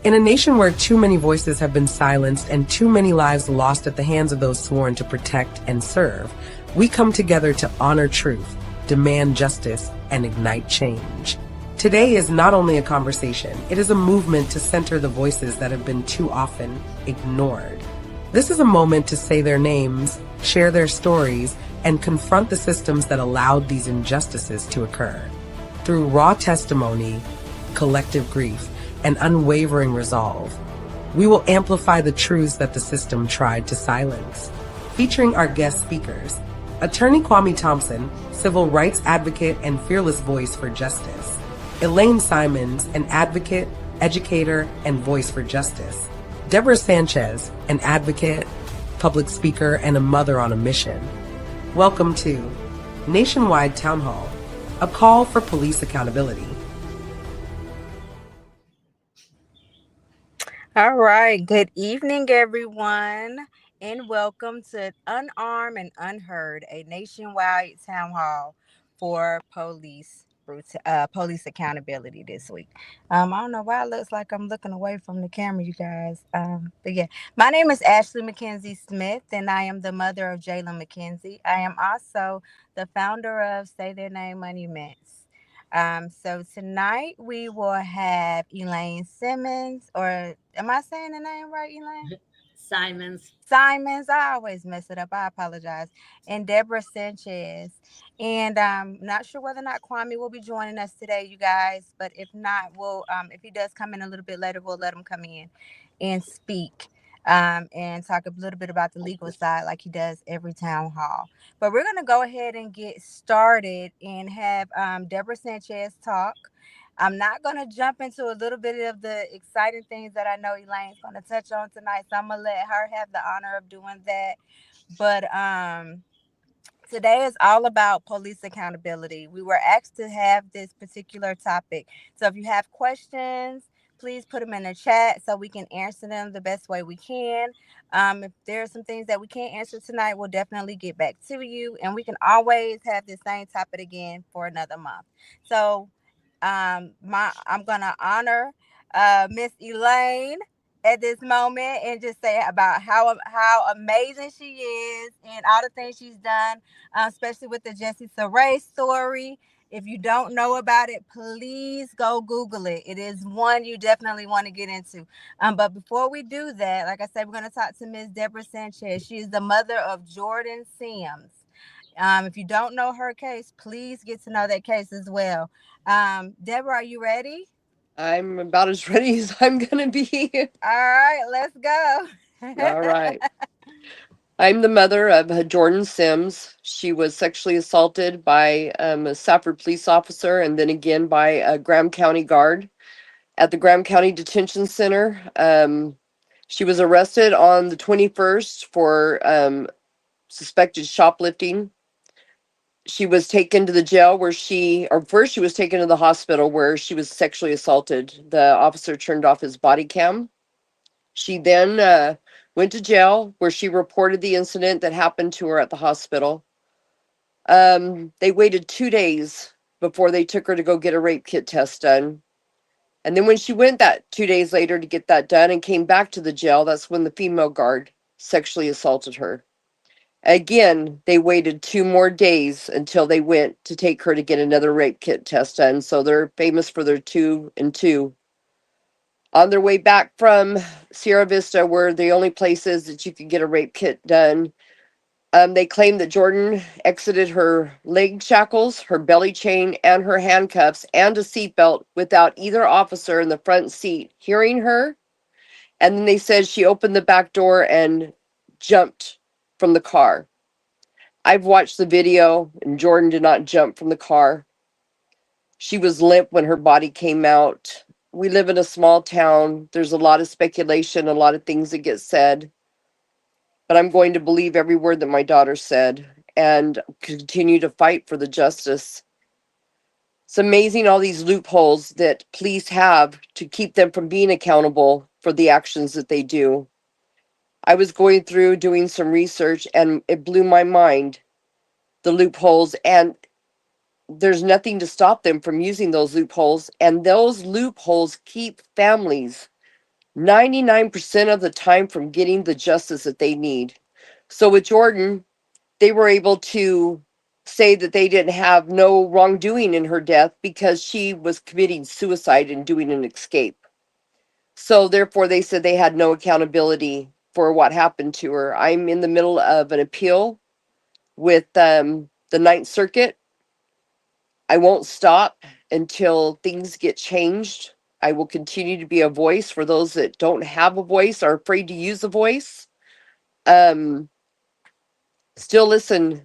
In a nation where too many voices have been silenced and too many lives lost at the hands of those sworn to protect and serve, we come together to honor truth, demand justice, and ignite change. Today is not only a conversation, it is a movement to center the voices that have been too often ignored. This is a moment to say their names, share their stories, and confront the systems that allowed these injustices to occur. Through raw testimony, collective grief, and unwavering resolve, we will amplify the truths that the system tried to silence. Featuring our guest speakers, Attorney Kwame Thompson, civil rights advocate and fearless voice for justice; Elaine Simons, an advocate, educator, and voice for justice; Deborah Sanchez, an advocate, public speaker, and a mother on a mission. Welcome to Nationwide Townhall, a call for police accountability. All right. Good evening, everyone, and welcome to Unarmed and Unheard, a nationwide town hall for police accountability this week. I don't know why it looks like I'm looking away from the camera, you guys. But yeah, my name is Ashley McKenzie Smith, and I am the mother of Jalen McKenzie. I am also the founder of Say Their Name Monuments. So tonight we will have Elaine Simmons, or am I saying the name right, Elaine? Simons. I always mess it up. I apologize. And Deborah Sanchez. And not sure whether or not Kwame will be joining us today, you guys. But if not, we'll if he does come in a little bit later, we'll let him come in and speak. And talk a little bit about the legal side like he does every town hall. But we're going to go ahead and get started and have Deborah Sanchez talk. I'm not going to jump into a little bit of the exciting things that I know Elaine's going to touch on tonight. So I'm going to let her have the honor of doing that. But today is all about police accountability. We were asked to have this particular topic. So if you have questions, please put them in the chat so we can answer them the best way we can. If there are some things that we can't answer tonight, we'll definitely get back to you. And we can always have the same topic again for another month. So I'm gonna honor Miss Elaine at this moment and just say about how amazing she is and all the things she's done, especially with the Jesse Saray story. If you don't know about it, please go Google it. It is one you definitely want to get into. But before we do that, like I said, we're going to talk to Ms. Deborah Sanchez. She is the mother of Jordan Sims. If you don't know her case, please get to know that case as well. Deborah, are you ready? I'm about as ready as I'm going to be. All right, let's go. All right. I'm the mother of Jordan Sims. She was sexually assaulted by a Safford police officer and then again by a Graham County guard at the Graham County Detention Center. She was arrested on the 21st for suspected shoplifting. She was taken to the jail first she was taken to the hospital where she was sexually assaulted. The officer turned off his body cam. She then went to jail where she reported the incident that happened to her at the hospital. They waited 2 days before they took her to go get a rape kit test done. And then when she went that 2 days later to get that done and came back to the jail, that's when the female guard sexually assaulted her. Again, they waited 2 more days until they went to take her to get another rape kit test done. So they're famous for their 2 and 2. On their way back from Sierra Vista, where the only place is that you could get a rape kit done, they claimed that Jordan exited her leg shackles, her belly chain, and her handcuffs and a seatbelt without either officer in the front seat hearing her. And then they said she opened the back door and jumped from the car. I've watched the video, and Jordan did not jump from the car. She was limp when her body came out. We live in a small town. There's a lot of speculation, a lot of things that get said. But I'm going to believe every word that my daughter said and continue to fight for the justice. It's amazing all these loopholes that police have to keep them from being accountable for the actions that they do. I was going through doing some research and it blew my mind, the loopholes, and there's nothing to stop them from using those loopholes. And those loopholes keep families 99% of the time from getting the justice that they need. So with Jordan, they were able to say that they didn't have no wrongdoing in her death because she was committing suicide and doing an escape. So therefore, they said they had no accountability for what happened to her. I'm in the middle of an appeal with the Ninth Circuit. I won't stop until things get changed. I will continue to be a voice for those that don't have a voice, are afraid to use a voice. Um, Still listen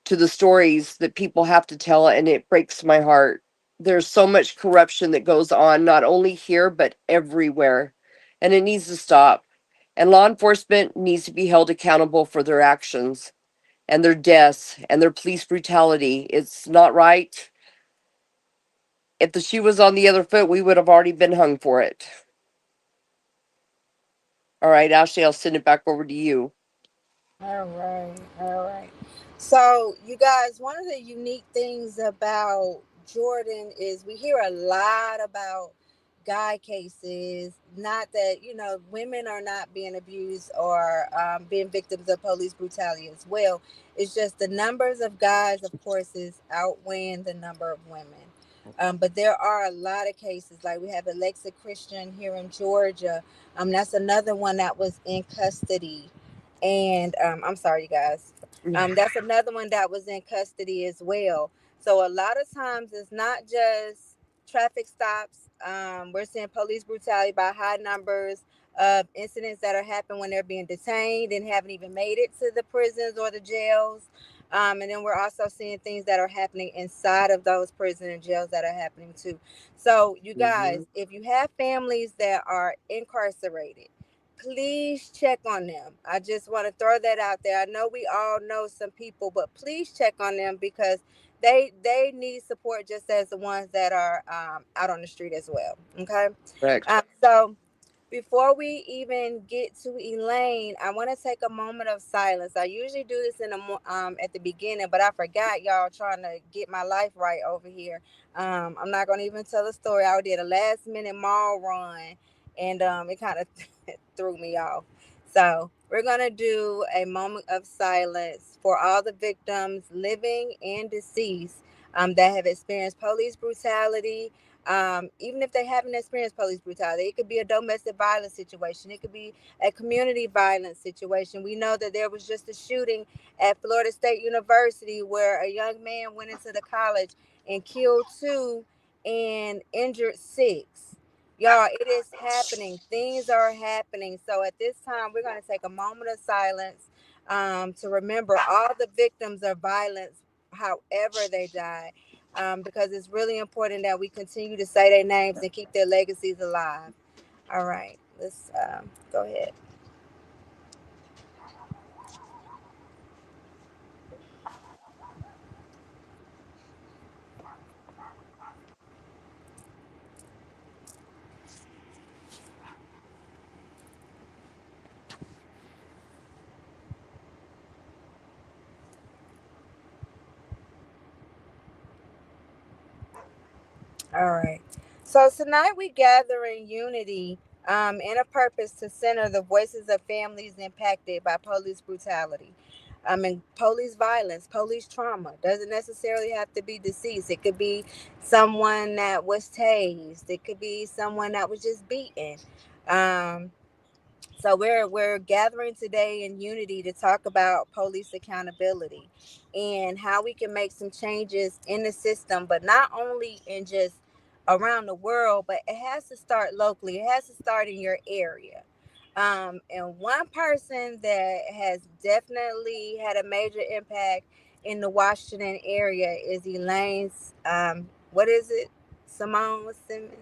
to the stories that people have to tell, and it breaks my heart. There's so much corruption that goes on, not only here, but everywhere, and it needs to stop. And law enforcement needs to be held accountable for their actions and their deaths and their police brutality. It's not right. If the shoe was on the other foot, we would have already been hung for it. All right, Ashley, I'll send it back over to you. All right, all right. So, you guys, one of the unique things about Jordan is we hear a lot about guy cases. Not that, women are not being abused or being victims of police brutality as well. It's just the numbers of guys, of course, is outweighing the number of women. But there are a lot of cases. Like we have Alexa Christian here in Georgia. That's another one that was in custody, and I'm sorry, you guys. That's another one that was in custody as well. So a lot of times it's not just traffic stops. We're seeing police brutality by high numbers of incidents that are happening when they're being detained and haven't even made it to the prisons or the jails. And then we're also seeing things that are happening inside of those prisons and jails that are happening too. So, you Mhm. guys, if you have families that are incarcerated, please check on them. I just want to throw that out there. I know we all know some people, but please check on them because they need support just as the ones that are out on the street as well. Okay. Correct. So before we even get to Elaine, I want to take a moment of silence. I usually do this at the beginning, but I forgot, y'all, trying to get my life right over here. I'm not gonna even tell a story. I did a last minute mall run, and it kind of threw me off. So we're gonna do a moment of silence for all the victims, living and deceased, that have experienced police brutality. Even if they haven't experienced police brutality, it could be a domestic violence situation, it could be a community violence situation. We know that there was just a shooting at Florida State University where a young man went into the college and killed two and injured six. Y'all, it is happening. Things are happening. So at this time, we're going to take a moment of silence to remember all the victims of violence, however they died, because it's really important that we continue to say their names and keep their legacies alive. All right, let's go ahead. All right. So tonight we gather in unity and a purpose to center the voices of families impacted by police brutality. And police violence, police trauma doesn't necessarily have to be deceased. It could be someone that was tased. It could be someone that was just beaten. Um, so we're gathering today in unity to talk about police accountability and how we can make some changes in the system, but not only in just around the world, but it has to start locally. It has to start in your area. And one person that has definitely had a major impact in the Washington area is Elaine's. What is it? Simone Simmons.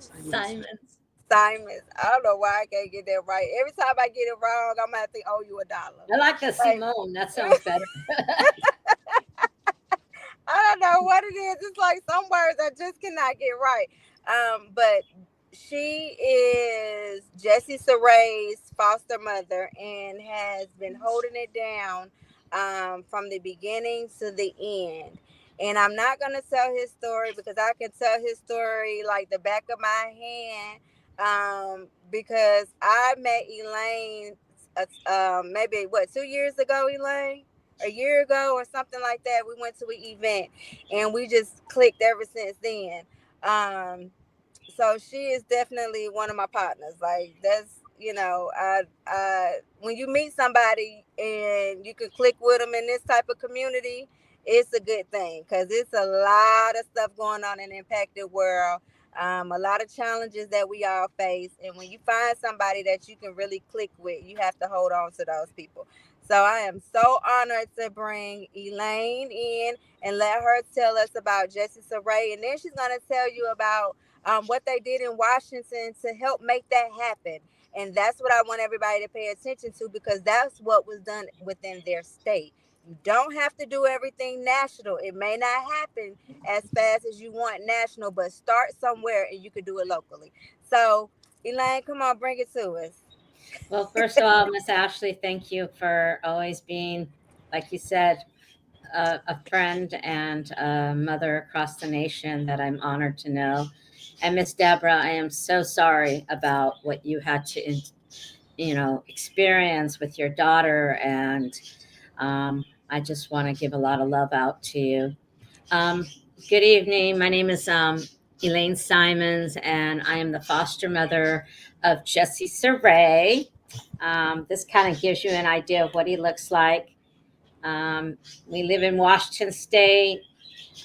Silence. Simons. Simons. I don't know why I can't get that right. Every time I get it wrong, I'm gonna have to owe you $1. I like the Like Simone. That sounds better. I don't know what it is. It's like some words I just cannot get right. But she is Jesse Saray's foster mother and has been holding it down from the beginning to the end. And I'm not gonna tell his story because I can tell his story like the back of my hand. because I met Elaine maybe 2 years ago, Elaine, a year ago or something like that. We went to an event and we just clicked ever since then. Um, so she is definitely one of my partners. Like that's when you meet somebody and you can click with them in this type of community, it's a good thing because it's a lot of stuff going on in the impacted world. A lot of challenges that we all face, and when you find somebody that you can really click with, you have to hold on to those people. So I am so honored to bring Elaine in and let her tell us about Jessie Saray, and then she's going to tell you about what they did in Washington to help make that happen. And that's what I want everybody to pay attention to because that's what was done within their state. You don't have to do everything national. It may not happen as fast as you want national, but start somewhere and you could do it locally. So, Elaine, come on, bring it to us. Well, first of all, Miss Ashley, thank you for always being, like you said, a friend and a mother across the nation that I'm honored to know. And Miss Deborah, I am so sorry about what you had to, experience with your daughter. And I just want to give a lot of love out to you. Um, Good evening. My name is Elaine Simons, and I am the foster mother of Jesse Saray. This kind of gives you an idea of what he looks like. We live in Washington State.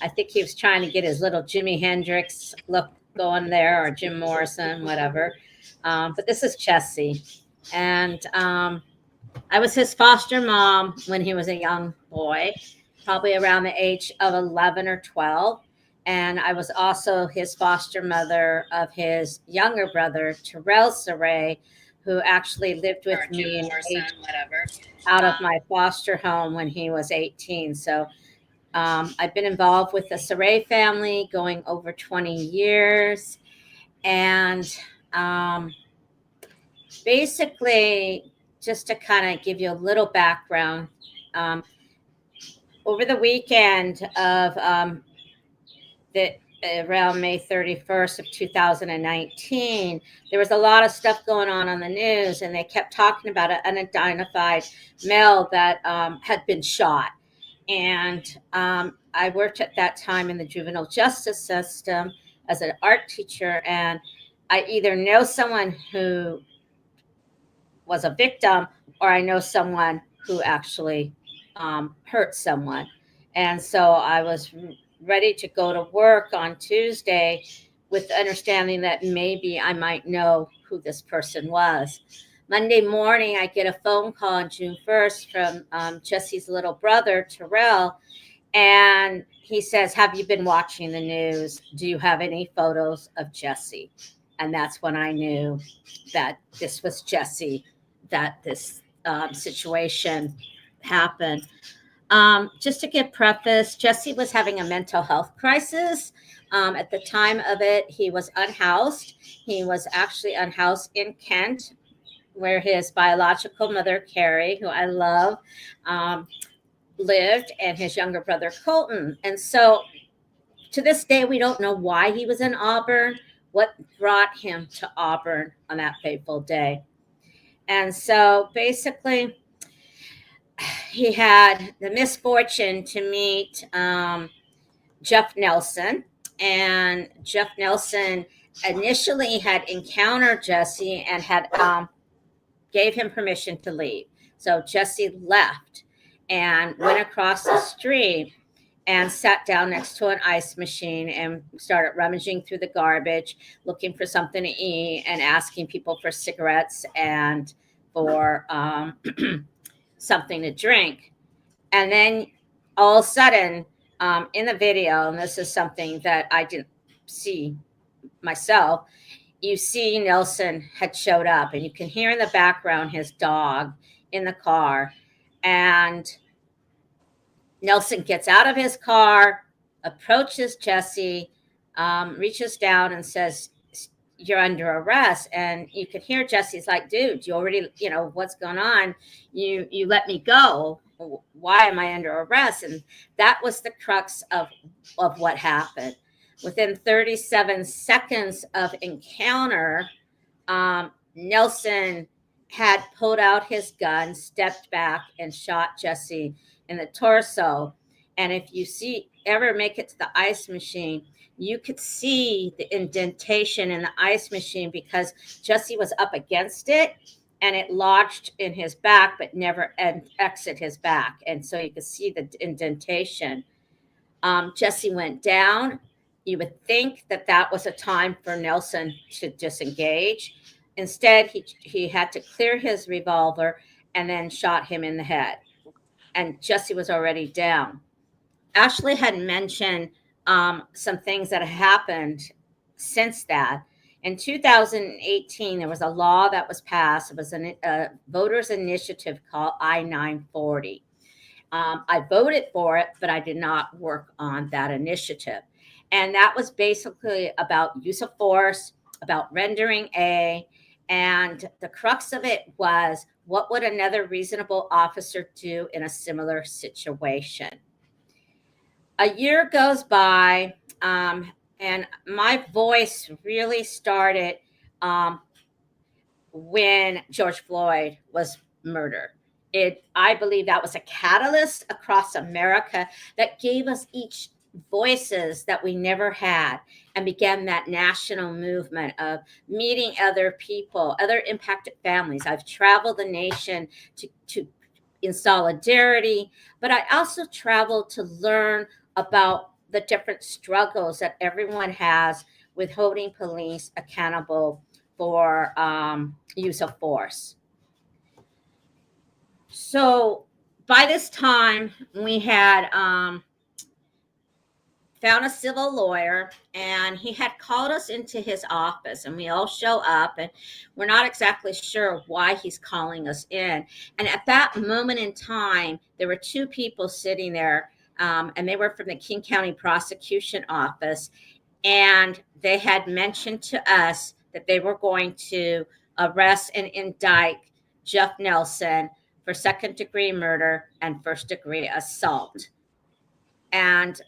I think he was trying to get his little Jimi Hendrix look going there, or Jim Morrison, whatever. But this is Jesse. And I was his foster mom when he was a young boy, probably around the age of 11 or 12. And I was also his foster mother of his younger brother, Terrell Saray, who actually lived with me and aged out of my foster home when he was 18. So I've been involved with the Saray family going over 20 years. And basically, just to kind of give you a little background, um, over the weekend of the around May 31st of 2019, there was a lot of stuff going on the news, and they kept talking about an unidentified male that had been shot. And I worked at that time in the juvenile justice system as an art teacher, and I either know someone who was a victim, or I know someone who actually hurt someone. And so I was ready to go to work on Tuesday with the understanding that maybe I might know who this person was. Monday morning, I get a phone call on June 1st from Jesse's little brother, Terrell, and he says, "Have you been watching the news? Do you have any photos of Jesse?" And that's when I knew that this was Jesse, that this situation happened. Just to give preface, Jesse was having a mental health crisis. At the time of it, he was unhoused. He was actually unhoused in Kent, where his biological mother, Carrie, who I love, lived, and his younger brother, Colton. And so to this day, we don't know why he was in Auburn, what brought him to Auburn on that fateful day. And so basically, he had the misfortune to meet Jeff Nelson. And Jeff Nelson initially had encountered Jesse and had gave him permission to leave. So Jesse left and went across the street and sat down next to an ice machine and started rummaging through the garbage, looking for something to eat and asking people for cigarettes and for something to drink. And then all of a sudden, in the video, and this is something that I didn't see myself, you see Nelson had showed up, and you can hear in the background his dog in the car. And Nelson gets out of his car, approaches Jesse, reaches down and says, "You're under arrest." And you could hear Jesse's like, "Dude, you already, what's going on? You let me go. Why am I under arrest?" And that was the crux of what happened. Within 37 seconds of encounter, Nelson had pulled out his gun, stepped back, and shot Jesse in the torso. And if you ever make it to the ice machine, you could see the indentation in the ice machine because Jesse was up against it and it lodged in his back, but never exit his back. And so you could see the indentation. Jesse went down. You would think that that was a time for Nelson to disengage. Instead, he had to clear his revolver and then shot him in the head. And Jesse was already down. Ashley had mentioned some things that happened since that. In 2018, there was a law that was passed. It was a voters' initiative called I-940. I voted for it, but I did not work on that initiative. And that was basically about use of force, about rendering aid. And the crux of it was, what would another reasonable officer do in a similar situation? A year goes by, and my voice really started when George Floyd was murdered. I believe that was a catalyst across America that gave us each voices that we never had, and began that national movement of meeting other people, other impacted families. I've traveled the nation to in solidarity, but I also traveled to learn about the different struggles that everyone has with holding police accountable for use of force. So by this time, we had found a civil lawyer, and he had called us into his office, and we all show up, and we're not exactly sure why he's calling us in. And at that moment in time, there were two people sitting there, and they were from the King County Prosecution Office, and they had mentioned to us that they were going to arrest and indict Jeff Nelson for second-degree murder and first-degree assault. And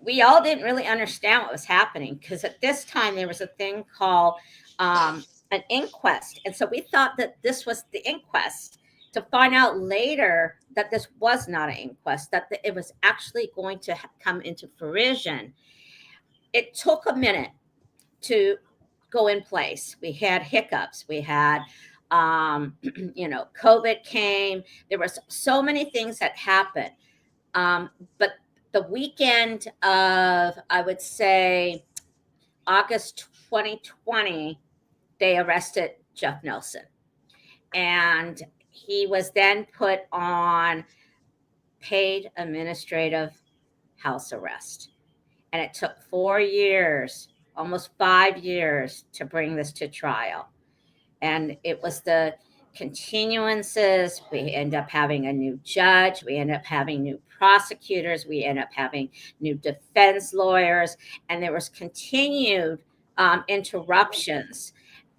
we all didn't really understand what was happening, because at this time there was a thing called an inquest. And so we thought that this was the inquest, to find out later that this was not an inquest, that it was actually going to come into fruition. It took a minute to go in place. We had hiccups. We had, COVID came. There were so many things that happened. But the weekend of, I would say, August 2020, they arrested Jeff Nelson. And he was then put on paid administrative house arrest. And it took 4 years, almost 5 years, to bring this to trial. And it was the continuances. We end up having a new judge. We end up having new prosecutors. We end up having new defense lawyers. And there was continued interruptions.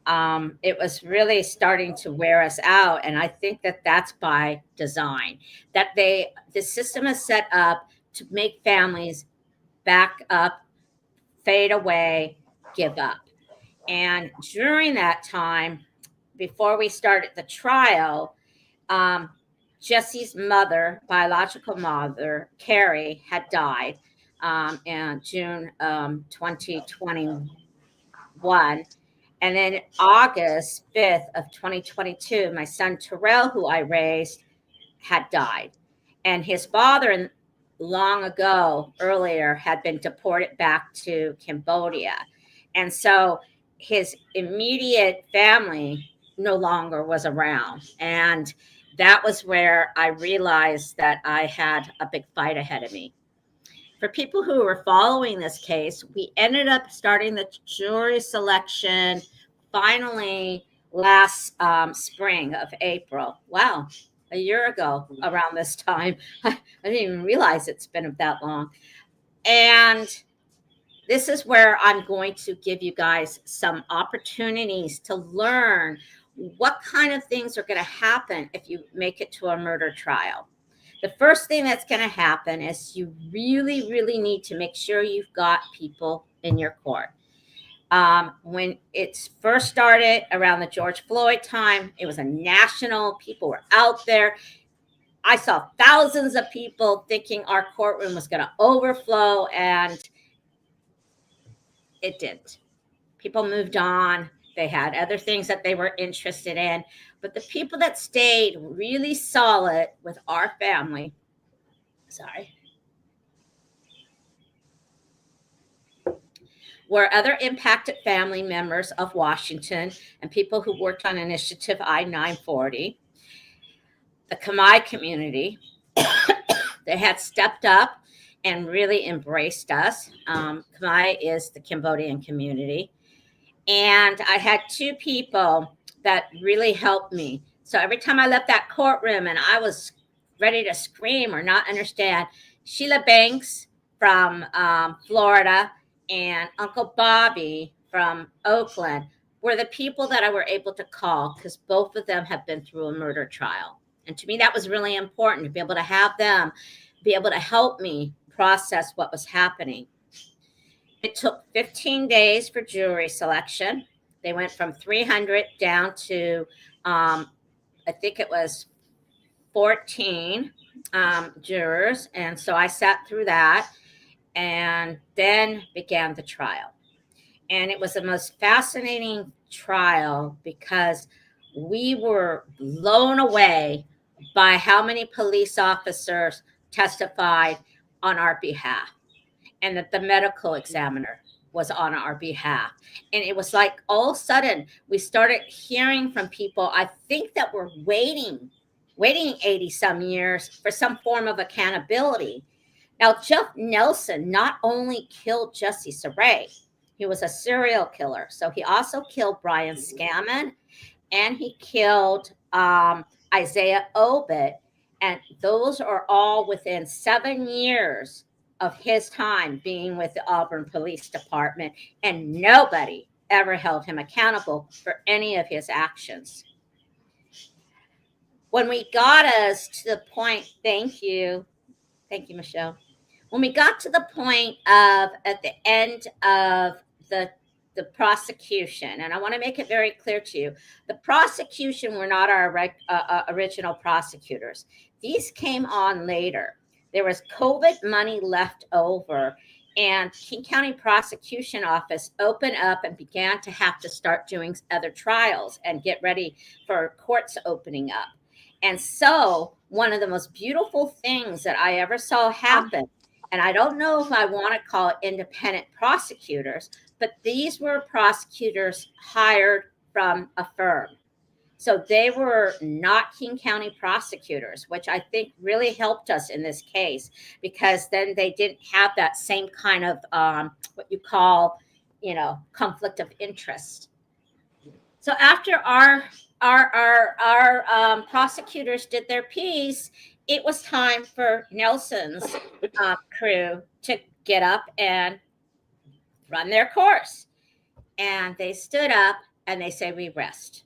It was really starting to wear us out. And I think that that's by design, that the system is set up to make families back up, fade away, give up. And during that time, before we started the trial, Jesse's mother, biological mother, Carrie, had died in June 2021. And then August 5th of 2022, my son Terrell, who I raised, had died. And his father, long ago, earlier, had been deported back to Cambodia. And so his immediate family no longer was around. And that was where I realized that I had a big fight ahead of me. For people who were following this case, we ended up starting the jury selection finally last spring of April. Wow, a year ago around this time. I didn't even realize it's been that long. And this is where I'm going to give you guys some opportunities to learn what kind of things are going to happen if you make it to a murder trial. The first thing that's going to happen is you really, really need to make sure you've got people in your court. When it first started around the George Floyd time, it was a national, people were out there. I saw thousands of people thinking our courtroom was going to overflow, and it didn't. People moved on. They had other things that they were interested in. But the people that stayed really solid with our family, were other impacted family members of Washington and people who worked on Initiative I-940, the Khmer community. They had stepped up and really embraced us. Khmer is the Cambodian community. And I had two people that really helped me. So every time I left that courtroom and I was ready to scream or not understand, Sheila Banks from Florida and Uncle Bobby from Oakland were the people that I were able to call, because both of them have been through a murder trial. And to me, that was really important, to be able to have them be able to help me process what was happening. It took 15 days for jury selection. They went from 300 down to, I think it was 14 jurors. And so I sat through that, and then began the trial. And it was the most fascinating trial because we were blown away by how many police officers testified on our behalf, and that the medical examiner was on our behalf. And it was like all of a sudden we started hearing from people, I think, that were waiting 80 some years for some form of accountability. Now, Jeff Nelson not only killed Jesse Saray, he was a serial killer. So he also killed Brian Scammon, and he killed Isaiah Obit. And those are all within 7 years of his time being with the Auburn Police Department. And nobody ever held him accountable for any of his actions. When we got us to the point, thank you, Michelle. When we got to the point of at the end of the prosecution, and I want to make it very clear to you, the prosecution were not our original prosecutors. These came on later. There was COVID money left over, and King County Prosecution Office opened up and began to have to start doing other trials and get ready for courts opening up. And so one of the most beautiful things that I ever saw happen, and I don't know if I want to call it independent prosecutors, but these were prosecutors hired from a firm. So they were not King County prosecutors, which I think really helped us in this case, because then they didn't have that same kind of what you call, conflict of interest. So after our prosecutors did their piece, it was time for Nelson's crew to get up and run their course. And they stood up and they said, "We rest."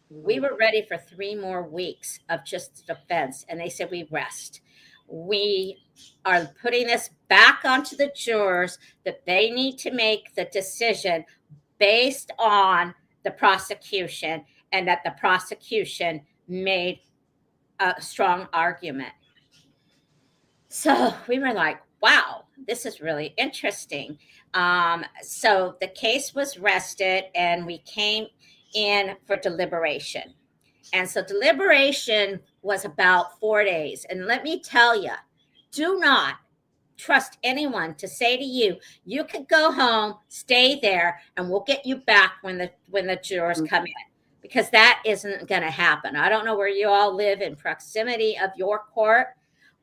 We were ready for 3 more weeks of just defense. And they said, "We rest. We are putting this back onto the jurors, that they need to make the decision based on the prosecution, and that the prosecution made a strong argument." So we were like, wow, this is really interesting. So the case was rested, and we came in for deliberation. And so deliberation was about 4 days. And let me tell you, do not trust anyone to say to you, "You could go home, stay there, and we'll get you back when the jurors come in," because that isn't going to happen. I don't know where you all live in proximity of your court,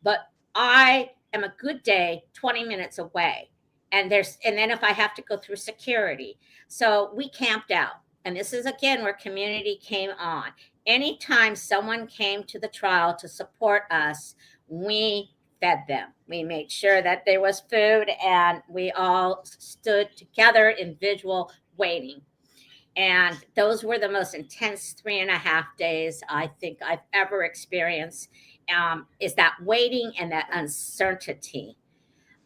but I am a good day 20 minutes away. And then if I have to go through security. So we camped out. And this is, again, where community came on. Anytime someone came to the trial to support us, we fed them. We made sure that there was food, and we all stood together in visual waiting. And those were the most intense 3.5 days I think I've ever experienced, is that waiting and that uncertainty.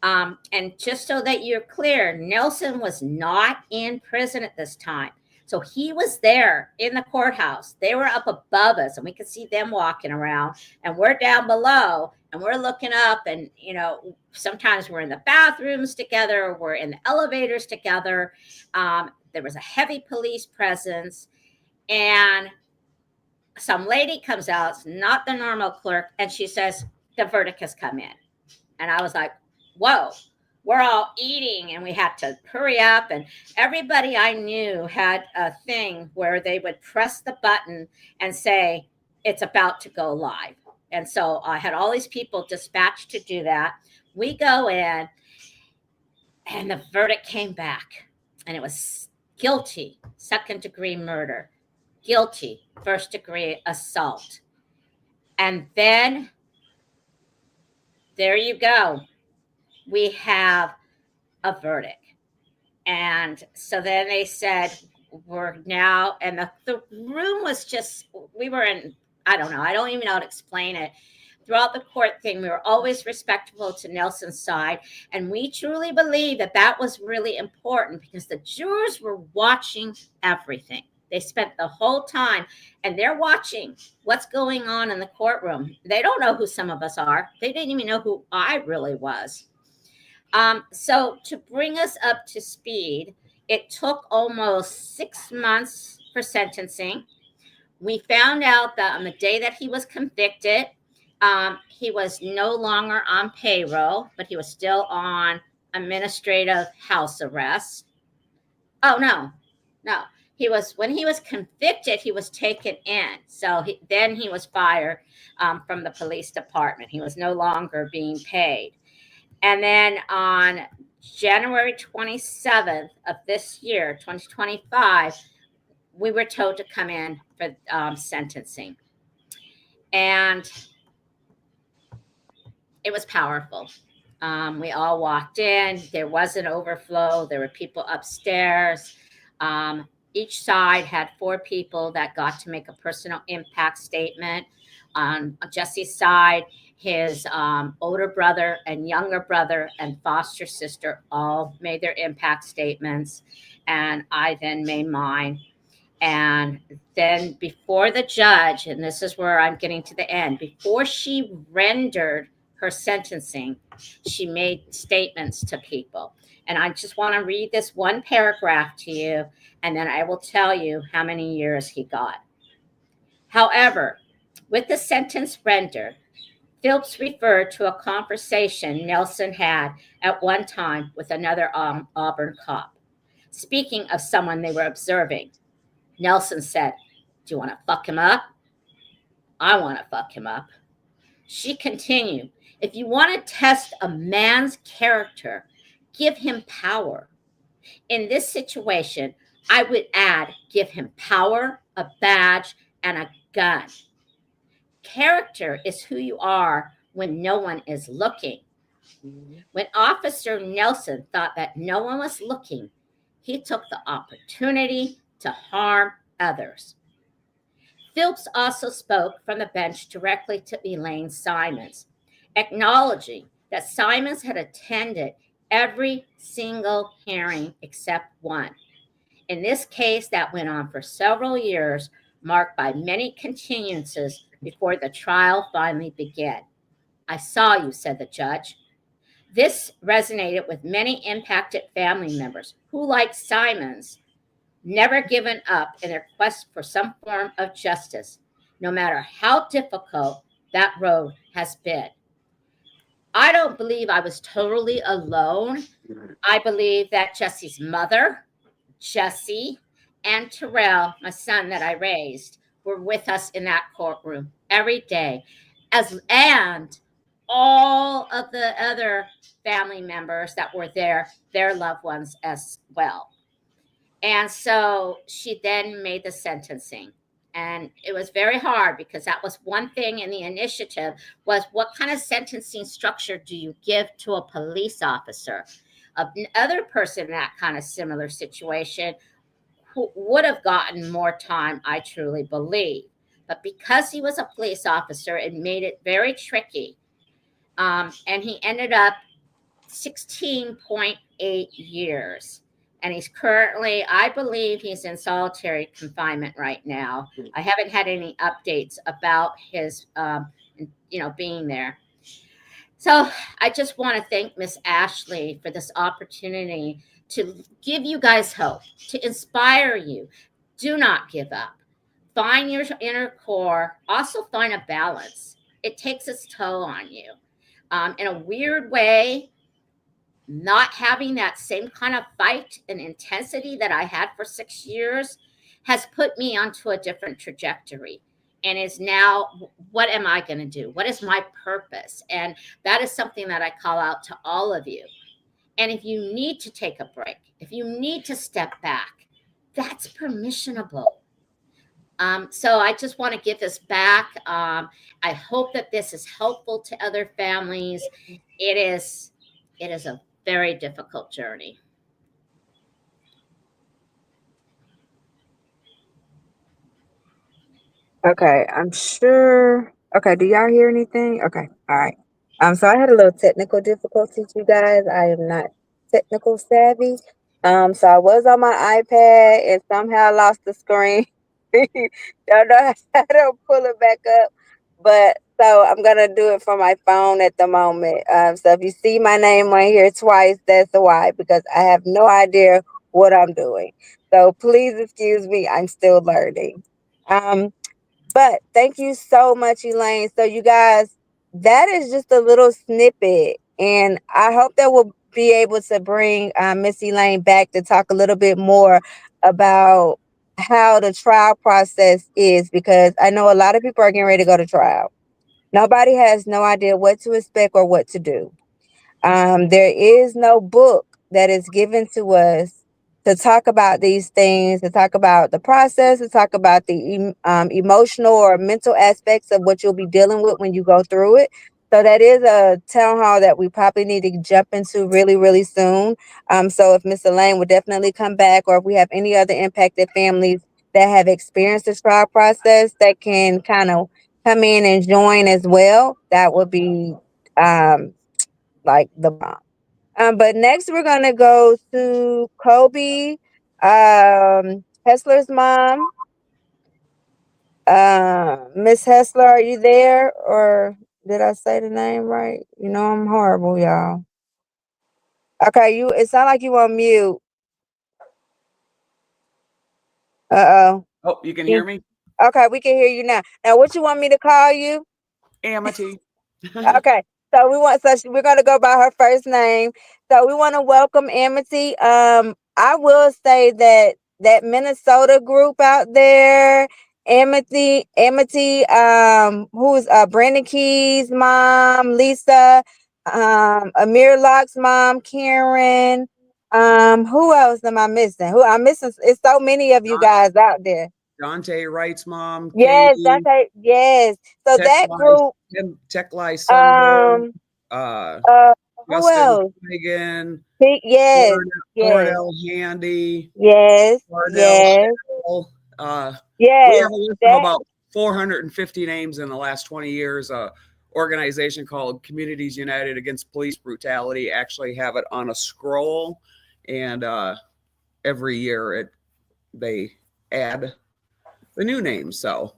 And just so that you're clear, Nelson was not in prison at this time. So he was there in the courthouse. They were up above us and we could see them walking around, and we're down below and we're looking up, and, sometimes we're in the bathrooms together, we're in the elevators together. There was a heavy police presence, and some lady comes out, it's not the normal clerk, and she says, the verdict has come in. And I was like, whoa, we're all eating and we had to hurry up. And everybody I knew had a thing where they would press the button and say, it's about to go live. And so I had all these people dispatched to do that. We go in and the verdict came back, and it was guilty, second-degree murder, guilty, first-degree assault. And then there you go. We have a verdict. And so then they said, we're now, and the room was just, we were in, I don't know, I don't even know how to explain it. Throughout the court thing, we were always respectful to Nelson's side. And we truly believe that that was really important because the jurors were watching everything. They spent the whole time and they're watching what's going on in the courtroom. They don't know who some of us are. They didn't even know who I really was. So to bring us up to speed, it took almost 6 months for sentencing. We found out that on the day that he was convicted, he was no longer on payroll, but he was still on administrative house arrest. Oh, no. When he was convicted, he was taken in. So then he was fired from the police department. He was no longer being paid. And then on January 27th of this year, 2025, we were told to come in for sentencing. And it was powerful. We all walked in. There was an overflow. There were people upstairs. Each side had 4 people that got to make a personal impact statement. On Jesse's side, his older brother and younger brother and foster sister all made their impact statements. And I then made mine. And then before the judge, and this is where I'm getting to the end, before she rendered her sentencing, she made statements to people. And I just want to read this one paragraph to you, and then I will tell you how many years he got. However, with the sentence rendered, Phillips referred to a conversation Nelson had at one time with another Auburn cop. Speaking of someone they were observing, Nelson said, "Do you want to fuck him up?" "I want to fuck him up." She continued, "If you want to test a man's character, give him power. In this situation, I would add, give him power, a badge, and a gun. Character is who you are when no one is looking." When Officer Nelson thought that no one was looking, he took the opportunity to harm others. Phillips also spoke from the bench directly to Elaine Simons, acknowledging that Simons had attended every single hearing except one. In this case, that went on for several years, marked by many continuances before the trial finally began. "I saw you," said the judge. This resonated with many impacted family members who, like Simons, never given up in their quest for some form of justice, no matter how difficult that road has been. I don't believe I was totally alone. I believe that Jesse's mother, Jesse, and Terrell, my son that I raised, were with us in that courtroom every day, and all of the other family members that were there, their loved ones as well. And so she then made the sentencing. And it was very hard because that was one thing in the initiative was what kind of sentencing structure do you give to a police officer? Another person in that kind of similar situation who would have gotten more time, I truly believe. But because he was a police officer, it made it very tricky. And he ended up 16.8 years. And he's currently, I believe he's in solitary confinement right now. I haven't had any updates about his, being there. So I just want to thank Miss Ashley for this opportunity to give you guys hope, to inspire you. Do not give up. Find your inner core. Also find a balance. It takes its toll on you. In a weird way, not having that same kind of fight and intensity that I had for 6 years has put me onto a different trajectory, and is now, what am I going to do? What is my purpose? And that is something that I call out to all of you. And if you need to take a break, if you need to step back, that's permissionable. So I just want to give this back. I hope that this is helpful to other families. It is a very difficult journey. Okay, I'm sure. Okay, do y'all hear anything? Okay, all right. So I had a little technical difficulties, you guys. I am not technical savvy. So I was on my iPad and somehow lost the screen. Don't know how to pull it back up, but so I'm gonna do it from my phone at the moment. So if you see my name on here twice, that's why, because I have no idea what I'm doing. So please excuse me. I'm still learning. Um, but thank you so much, Elaine. So, you guys, that is just a little snippet. And I hope that we'll be able to bring Miss Elaine back to talk a little bit more about how the trial process is, because I know a lot of people are getting ready to go to trial. Nobody has no idea what to expect or what to do. There is no book that is given to us to talk about these things, to talk about the process, to talk about the emotional or mental aspects of what you'll be dealing with when you go through it. So that is a town hall that we probably need to jump into really, really soon. So if Miss Elaine would definitely come back, or if we have any other impacted families that have experienced this trial process that can kind of come in and join as well, that would be um, like the bomb. But next we're gonna go to Kobe, Hessler's mom. Miss Hessler, are you there? Or did I say the name right? You know I'm horrible, y'all. Okay, it sounds like you on mute. Uh-oh. Oh, you can hear me? Okay, we can hear you now. Now what you want me to call you? Amity. Okay. We're gonna go by her first name. So we want to welcome Amity. I will say that Minnesota group out there, Amity, who's Brandon Key's mom, Lisa, Amir Locke's mom, Karen. Who else am I missing? Who I'm missing? It's so many of you guys out there. Dante Wright's mom, Yes, Katie, yes. So that group, Tech Sunday, uh, who Justin else? Megan, Yes, yes, Cordell Handy, yes, Cordell yes, Shell. We yes. have a list of That about 450 names in the last 20 years. Organization called Communities United Against Police Brutality actually have it on a scroll, and every year they add the new names. So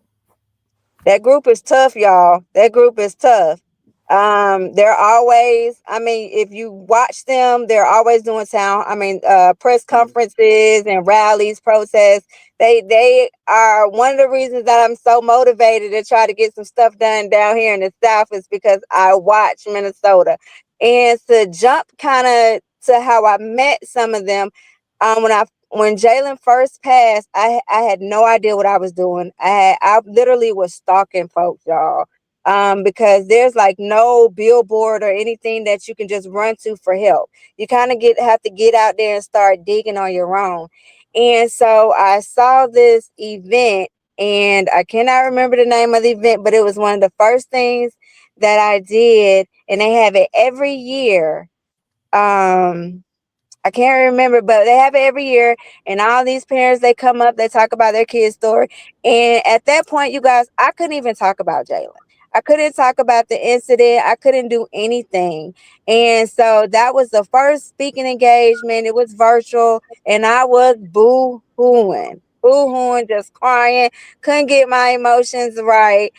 that group is tough, y'all. That group is tough. They're always, I mean, if you watch them, they're always doing press conferences and rallies, protests. They are one of the reasons that I'm so motivated to try to get some stuff done down here in the South, is because I watch Minnesota. And to jump kind of to how I met some of them, when Jalen first passed, I had no idea what I was doing. I literally was stalking folks, y'all. Because there's like no billboard or anything that you can just run to for help. You kind of have to get out there and start digging on your own. And so I saw this event, and I cannot remember the name of the event, but it was one of the first things that I did, and they have it every year. I can't remember, but they have it every year. And all these parents, they come up, they talk about their kid's story. And at that point, you guys, I couldn't even talk about Jalen. I couldn't talk about the incident. I couldn't do anything. And so that was the first speaking engagement. It was virtual, and I was boo-hooing, just crying, couldn't get my emotions right.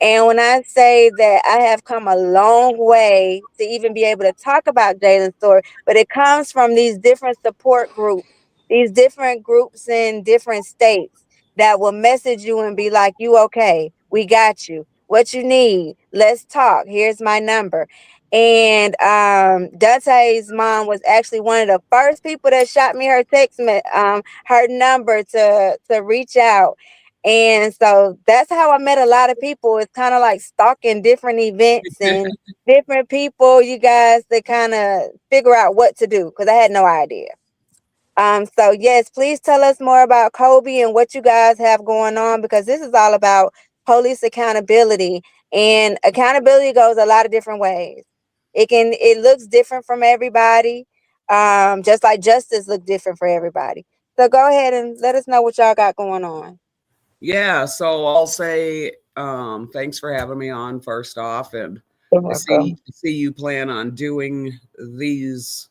And when I say that I have come a long way to even be able to talk about Jalen's story, but it comes from these different support groups, these different groups in different states that will message you and be like, you okay? We got you. What you need? Let's talk. Here's my number. And Dante's mom was actually one of the first people that shot me her her number to reach out. And so that's how I met a lot of people. It's kind of like stalking different events and different people, you guys, to kind of figure out what to do, because I had no idea. So yes, please tell us more about Kobe and what you guys have going on, because this is all about police accountability, and accountability goes a lot of different ways. It looks different from everybody, just like justice looks different for everybody. So go ahead and let us know what y'all got going on. Yeah, so I'll say thanks for having me on first off, and You're I welcome. see you plan on doing these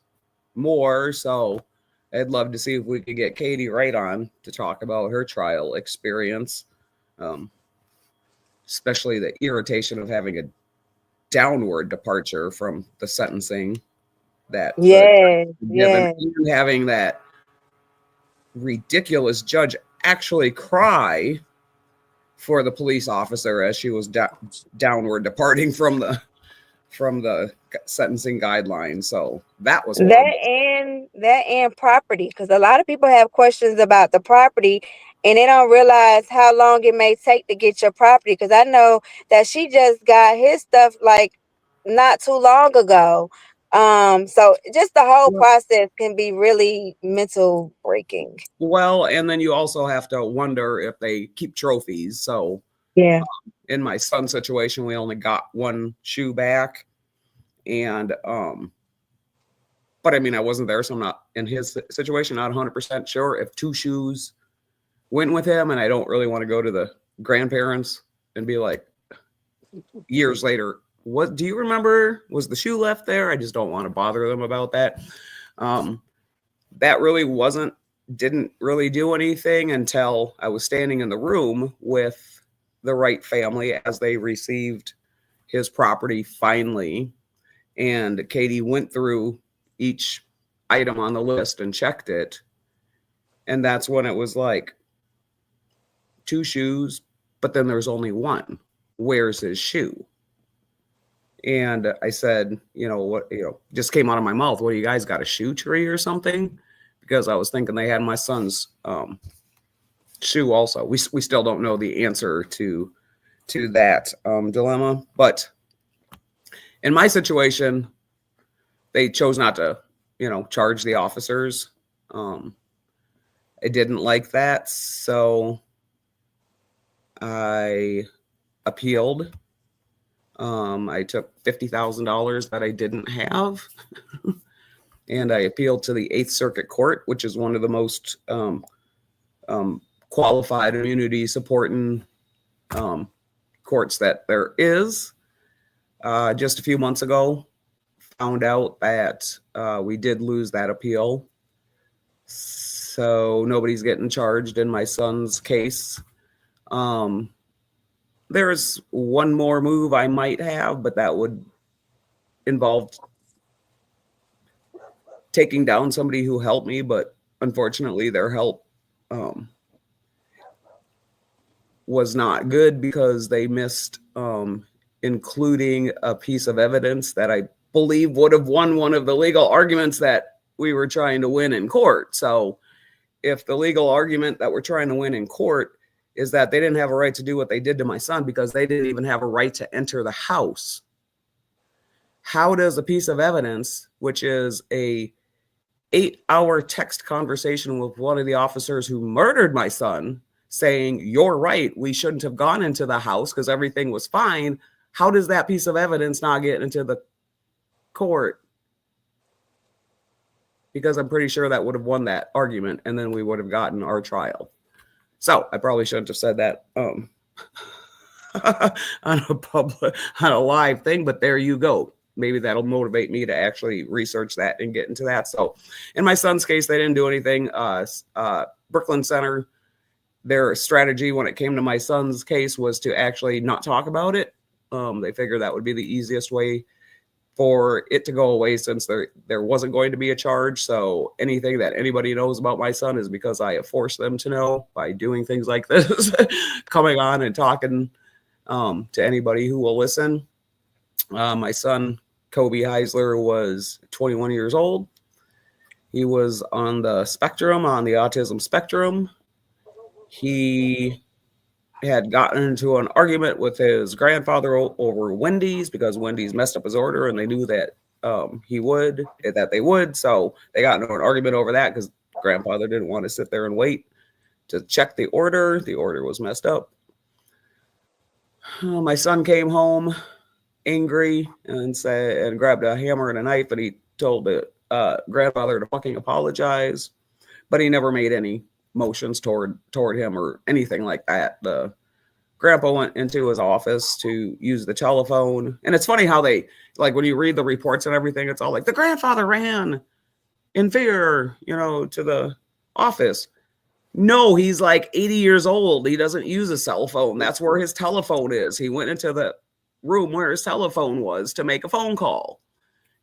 more, so I'd love to see if we could get Katie right on to talk about her trial experience, um, especially the irritation of having a downward departure from the sentencing that the Yes, given, yes. and having that ridiculous judge actually cry for the police officer as she was downward departing from the sentencing guidelines. So that was horrible. That and property, because a lot of people have questions about the property, and they don't realize how long it may take to get your property. Because I know that she just got his stuff like not too long ago. So just the whole process can be really mental breaking. Well, and then you also have to wonder if they keep trophies. So Yeah. in my son's situation, we only got one shoe back, and but I mean, I wasn't there, so I'm not in his situation, not 100% sure if two shoes went with him. And I don't really want to go to the grandparents and be like, years later, what do you remember? Was the shoe left there? I just don't want to bother them about that. That really didn't really do anything until I was standing in the room with the Wright family as they received his property finally. And Katie went through each item on the list and checked it. And that's when it was like, two shoes, but then there's only one. Where's his shoe? And I said, just came out of my mouth, what, do you guys got a shoe tree or something? Because I was thinking they had my son's shoe also. We still don't know the answer to that dilemma. But in my situation, they chose not to, charge the officers. I didn't like that. So I appealed. I took $50,000 that I didn't have, and I appealed to the 8th Circuit Court, which is one of the most qualified immunity supporting courts that there is. Just a few months ago, found out that we did lose that appeal. So nobody's getting charged in my son's case. There's one more move I might have, but that would involve taking down somebody who helped me. But unfortunately, their help was not good because they missed including a piece of evidence that I believe would have won one of the legal arguments that we were trying to win in court. So if the legal argument that we're trying to win in court is that they didn't have a right to do what they did to my son because they didn't even have a right to enter the house, how does a piece of evidence, which is a 8-hour text conversation with one of the officers who murdered my son, saying, you're right, we shouldn't have gone into the house because everything was fine, how does that piece of evidence not get into the court? Because I'm pretty sure that would have won that argument, and then we would have gotten our trial. So I probably shouldn't have said that. on a live thing, but there you go. Maybe that'll motivate me to actually research that and get into that. So in my son's case, they didn't do anything. Brooklyn Center, their strategy when it came to my son's case was to actually not talk about it. They figured that would be the easiest way for it to go away, since there wasn't going to be a charge. So anything that anybody knows about my son is because I have forced them to know by doing things like this, coming on and talking to anybody who will listen. My son, Kobe Heisler, was 21 years old. He was on the spectrum, on the autism spectrum. He had gotten into an argument with his grandfather over Wendy's because Wendy's messed up his order, and they knew that they would. So they got into an argument over that because grandfather didn't want to sit there and wait to check the order. The order was messed up. My son came home angry and grabbed a hammer and a knife, and he told the grandfather to fucking apologize, but he never made any motions toward him or anything like that. The grandpa went into his office to use the telephone, and it's funny how they, like, when you read the reports and everything, it's all like the grandfather ran in fear, to the office. No, he's like 80 years old. He doesn't use a cell phone. That's where his telephone is. He went into the room where his telephone was to make a phone call,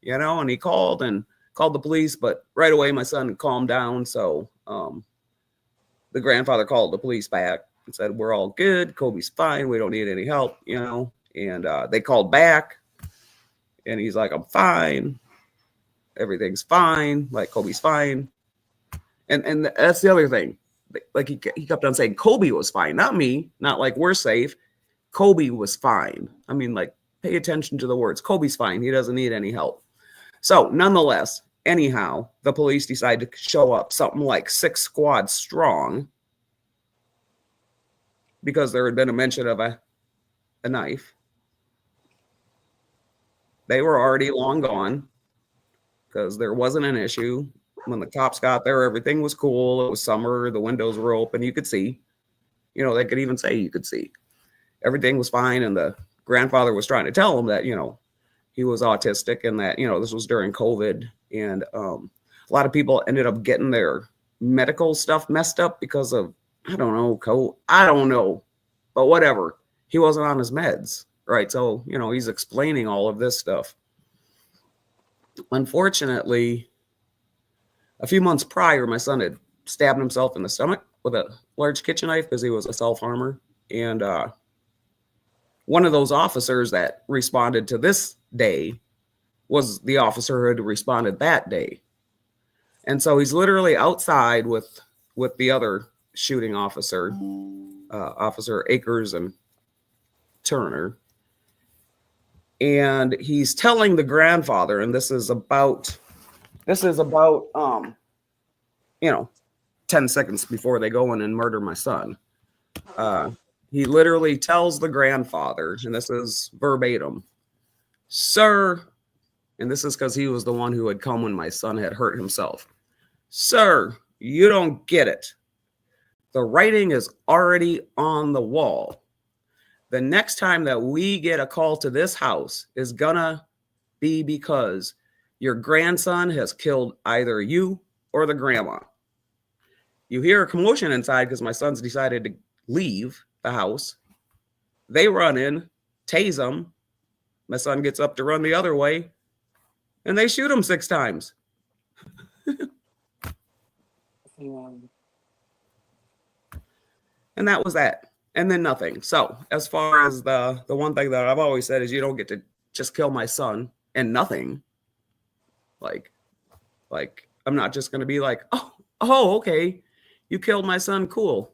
and he called the police, but right away my son calmed down. So the grandfather called the police back and said, we're all good. Kobe's fine. We don't need any help, and they called back, and he's like, I'm fine. Everything's fine. Like, Kobe's fine. And that's the other thing. Like, he kept on saying Kobe was fine, not me, not like we're safe. Kobe was fine. I mean, like, pay attention to the words. Kobe's fine. He doesn't need any help. So nonetheless, anyhow, the police decided to show up, something like 6 squads strong, because there had been a mention of a knife. They were already long gone because there wasn't an issue. When the cops got there, everything was cool. It was summer. The windows were open. You could see. They could even say you could see. Everything was fine, and the grandfather was trying to tell him that, he was autistic and that, this was during COVID. And a lot of people ended up getting their medical stuff messed up because of, I don't know, but whatever. He wasn't on his meds, right? So, he's explaining all of this stuff. Unfortunately, a few months prior, my son had stabbed himself in the stomach with a large kitchen knife because he was a self-harmer. And one of those officers that responded to this day was the officer who had responded that day. And so he's literally outside with the other shooting officer, Officer Akers and Turner. And he's telling the grandfather, and this is about 10 seconds before they go in and murder my son. He literally tells the grandfather, and this is verbatim, sir, and this is because he was the one who had come when my son had hurt himself. Sir, you don't get it. The writing is already on the wall. The next time that we get a call to this house is gonna be because your grandson has killed either you or the grandma. You hear a commotion inside because my son's decided to leave the house. They run in, tase him. My son gets up to run the other way, and they shoot him 6 times. And that was that. And then nothing. So as far as the one thing that I've always said is you don't get to just kill my son and nothing. Like I'm not just going to be like, oh, okay, you killed my son. Cool.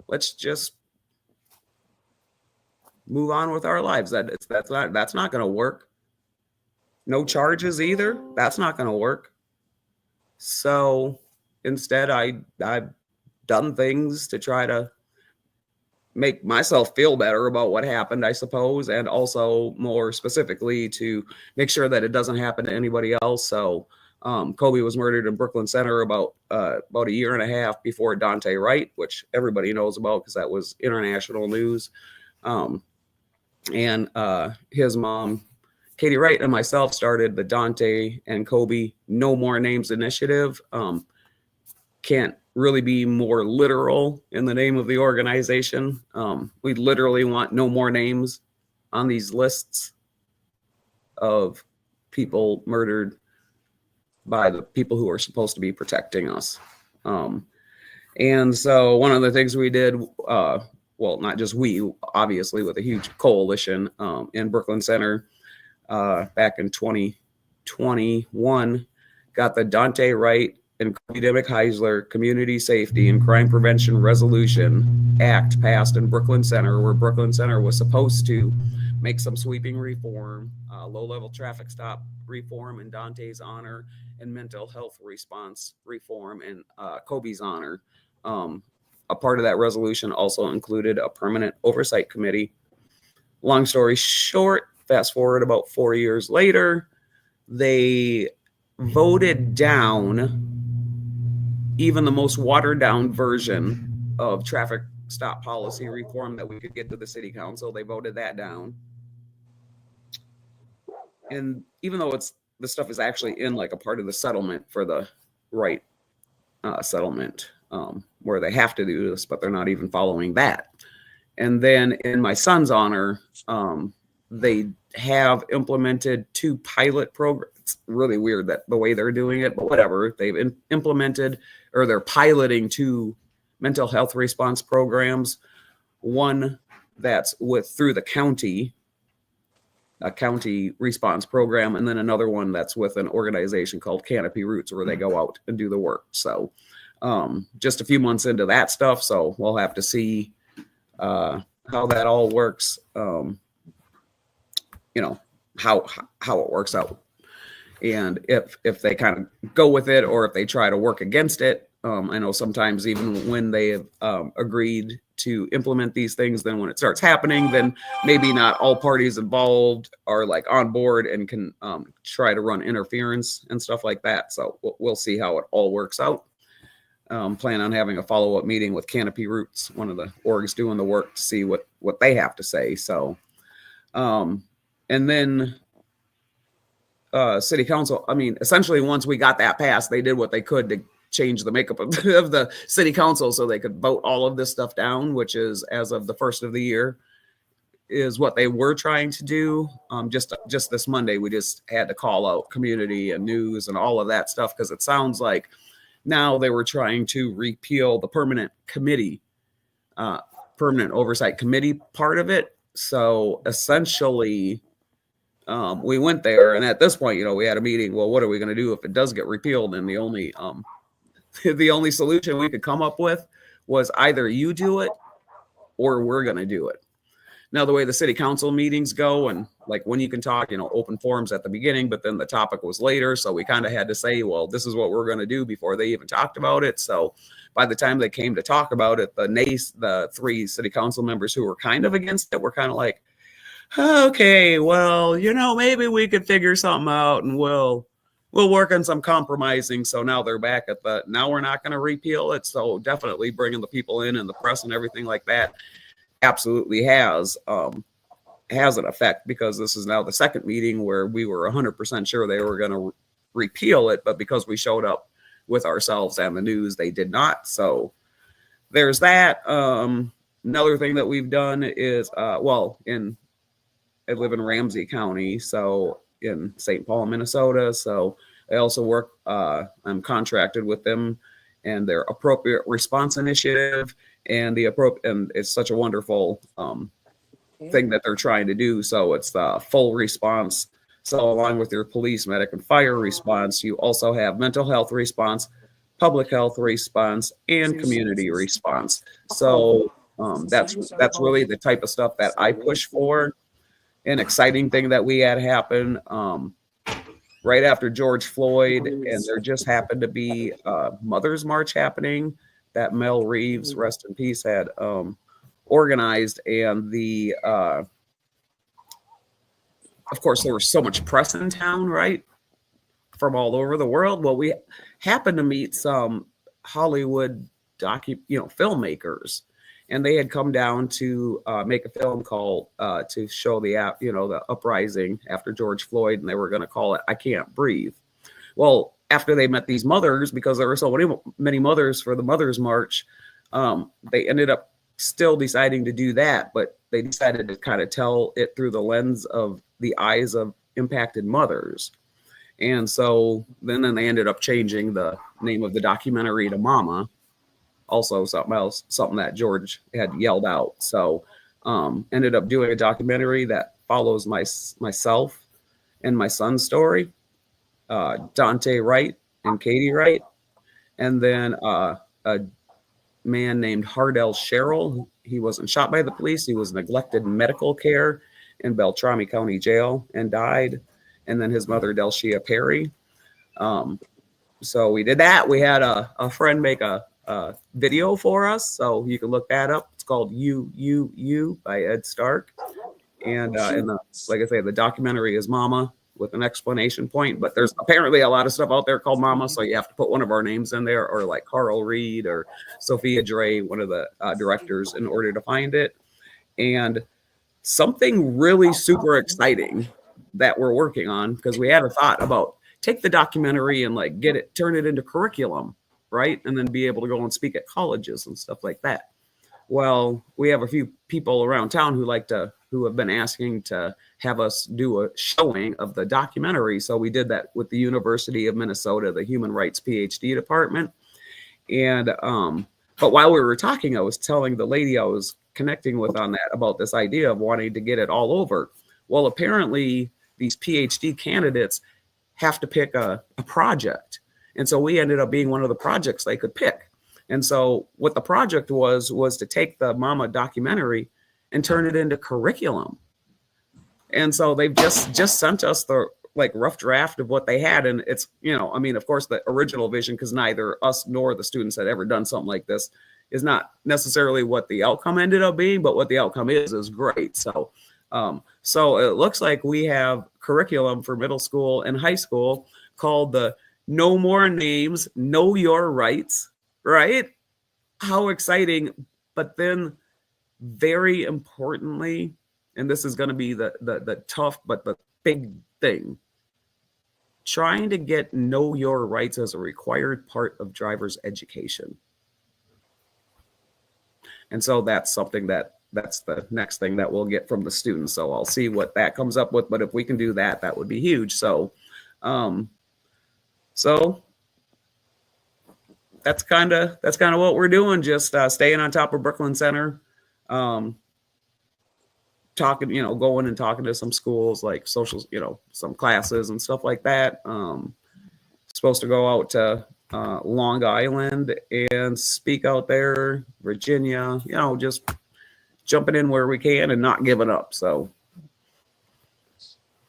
Let's just move on with our lives. That's not going to work. No charges either. That's not going to work. So instead, I've done things to try to make myself feel better about what happened, I suppose, and also more specifically to make sure that it doesn't happen to anybody else. So Kobe was murdered in Brooklyn Center about a year and a half before Dante Wright, which everybody knows about because that was international news. And his mom, Katie Wright, and myself started the Dante and Kobe No More Names initiative. Can't really be more literal in the name of the organization. We literally want no more names on these lists of people murdered by the people who are supposed to be protecting us. And so one of the things we did, well, not just we, obviously, with a huge coalition in Brooklyn Center back in 2021, got the Dante Wright and Kobe Heisler Community Safety and Crime Prevention Resolution Act passed in Brooklyn Center, where Brooklyn Center was supposed to make some sweeping reform, low-level traffic stop reform in Dante's honor, and mental health response reform in Kobe's honor. A part of that resolution also included a permanent oversight committee. Long story short, fast forward about 4 years later, they voted down even the most watered down version of traffic stop policy reform that we could get to the city council. They voted that down. And even though the stuff is actually in like a part of the settlement for the right settlement, where they have to do this, but they're not even following that. And then in my son's honor, they have implemented 2 pilot programs. It's really weird that the way they're doing it, but whatever. They've implemented, or they're piloting 2 mental health response programs. One that's through the county, a county response program, and then another one that's with an organization called Canopy Roots, where they go out and do the work. So just a few months into that stuff, so we'll have to see how that all works, how it works out, and if they kind of go with it or if they try to work against it. I know sometimes even when they have agreed to implement these things, then when it starts happening, then maybe not all parties involved are like on board and can try to run interference and stuff like that. So we'll see how it all works out. Plan on having a follow-up meeting with Canopy Roots, one of the orgs doing the work, to see what they have to say. So, and then city council, I mean, essentially once we got that passed, they did what they could to change the makeup of the city council so they could vote all of this stuff down, which is, as of the first of the year, is what they were trying to do. Just this Monday, we just had to call out community and news and all of that stuff, because it sounds like now they were trying to repeal the permanent oversight committee part of it. So essentially, we went there, and at this point, we had a meeting. Well, what are we going to do if it does get repealed? And the only solution we could come up with was either you do it or we're going to do it. Now, the way the city council meetings go, and like when you can talk, open forums at the beginning, but then the topic was later. So we kind of had to say, well, this is what we're going to do before they even talked about it. So by the time they came to talk about it, the 3 city council members who were kind of against it were kind of like, okay, well, maybe we could figure something out, and we'll work on some compromising. So now they're back at now we're not going to repeal it. So definitely bringing the people in and the press and everything like that absolutely has an effect, because this is now the second meeting where we were 100% sure they were going to repeal it, but because we showed up with ourselves and the news, they did not. So there's that. Another thing that we've done is, I live in Ramsey County, so in St. Paul, Minnesota. So I also work, I'm contracted with them and their appropriate response initiative, and and it's such a wonderful thing that they're trying to do. So it's the full response. So along with your police, medic, and fire response, you also have mental health response, public health response, and community response. So that's really the type of stuff that I push for. An exciting thing that we had happen right after George Floyd, and there just happened to be a Mother's March happening that Mel Reeves, rest in peace, had organized. And of course, there was so much press in town, right? from all over the world. Well, we happened to meet some Hollywood filmmakers, and they had come down to make a film called to show the uprising after George Floyd, and they were going to call it "I Can't Breathe." Well, after they met these mothers, because there were so many mothers for the Mothers March, they ended up still deciding to do that, but they decided to kind of tell it through the lens of the eyes of impacted mothers. And so then they ended up changing the name of the documentary to Mama, also something that George had yelled out. So ended up doing a documentary that follows myself and my son's story, Dante Wright and Katie Wright, and then a man named Hardell Sherrill. He wasn't shot by the police. He was neglected in medical care in Beltrami County Jail and died. And then his mother, Delshia Perry. So we did that. We had a friend make a video for us, so you can look that up. It's called You by Ed Stark. And like I say, the documentary is Mama with an explanation point, but there's apparently a lot of stuff out there called Mama, so you have to put one of our names in there, or like Carl Reed or Sophia Dre, one of the directors, in order to find it. And something really super exciting that we're working on, because we had a thought about take the documentary and like turn it into curriculum, right? And then be able to go and speak at colleges and stuff like that. Well, we have a few people around town who have been asking to have us do a showing of the documentary. So we did that with the University of Minnesota, the Human Rights PhD department. And but while we were talking, I was telling the lady I was connecting with on that about this idea of wanting to get it all over. Well, apparently these PhD candidates have to pick a project. And so we ended up being one of the projects they could pick. And so what the project was to take the Mama documentary and turn it into curriculum. And so they've just sent us the rough draft of what they had. And it's, of course, the original vision, because neither us nor the students had ever done something like this, is not necessarily what the outcome ended up being, but what the outcome is great. So so it looks like we have curriculum for middle school and high school called the No More Names, Know Your Rights, right? How exciting. But then very importantly, and this is going to be the tough but the big thing, trying to get Know Your Rights as a required part of driver's education. And so that's something that's the next thing that we'll get from the students. So I'll see what that comes up with, but if we can do that, that would be huge. So so that's kind of what we're doing, just staying on top of Brooklyn Center, talking, going and talking to some schools, like social, some classes and stuff like that. Supposed to go out to Long Island and speak out there, Virginia, just jumping in where we can and not giving up. So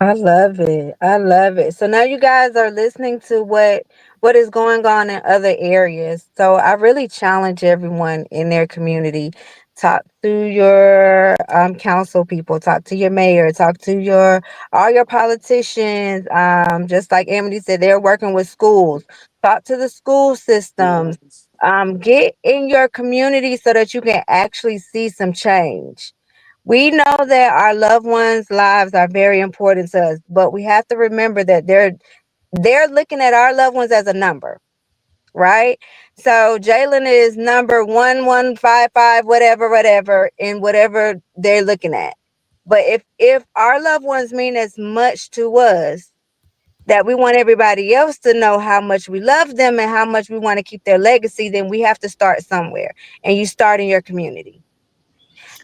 I love it. I love it. So now you guys are listening to what is going on in other areas. So I really challenge everyone in their community. Talk to your council people, talk to your mayor, talk to all your politicians. Just like Amity said, they're working with schools. Talk to the school systems. Get in your community so that you can actually see some change. We know that our loved ones' lives are very important to us, but we have to remember that they're looking at our loved ones as a number, right? So Jalen is number 1155, whatever, in whatever they're looking at. But if our loved ones mean as much to us, that we want everybody else to know how much we love them and how much we want to keep their legacy, then we have to start somewhere. And you start in your community.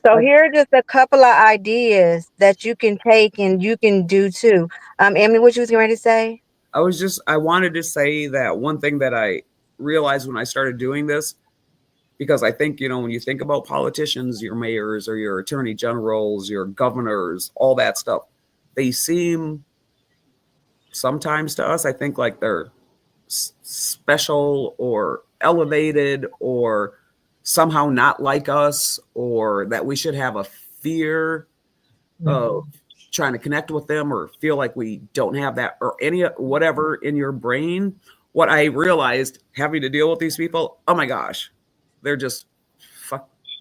So here are just a couple of ideas that you can take and you can do too. Emily, what you was going to say? I wanted to say that one thing that I realized when I started doing this, because I think, when you think about politicians, your mayors or your attorney generals, your governors, all that stuff, they seem sometimes to us, I think, like they're special or elevated or somehow not like us, or that we should have a fear of trying to connect with them or feel like we don't have that or any whatever in your brain, what I realized having to deal with these people, oh my gosh, they're just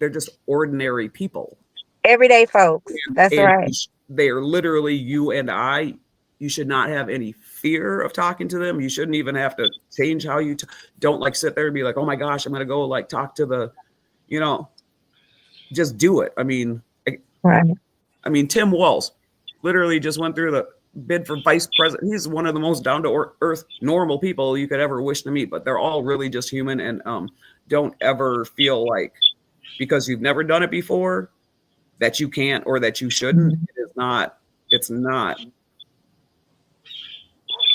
they're just ordinary people. Everyday folks. That's And right. they are literally you and I. You should not have any fear of talking to them. You shouldn't even have to change how you don't like sit there and be like, oh my gosh, I'm going to go like talk to the, you know, just do it. I mean, Right. Tim Walz literally just went through the bid for vice president. He's one of the most down to earth, normal people you could ever wish to meet, but they're all really just human and don't ever feel like because you've never done it before that you can't or that you shouldn't. It's not.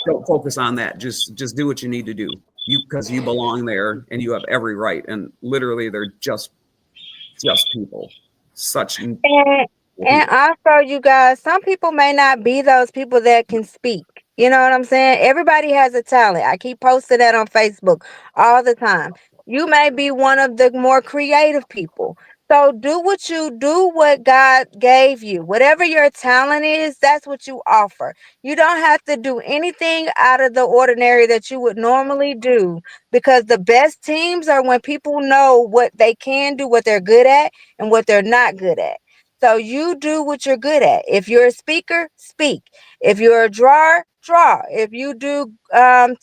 Don't focus on that. Just do what you need to do. Because you belong there and you have every right. And literally they're just people. And also, you guys, some people may not be those people that can speak. You know what I'm saying? Everybody has a talent. I keep posting that on Facebook all the time. You may be one of the more creative people. So do what God gave you. Whatever your talent is, that's what you offer. You don't have to do anything out of the ordinary that you would normally do because the best teams are when people know what they can do, what they're good at, and what they're not good at. So you do what you're good at. If you're a speaker, speak. If you're a drawer, draw. If you do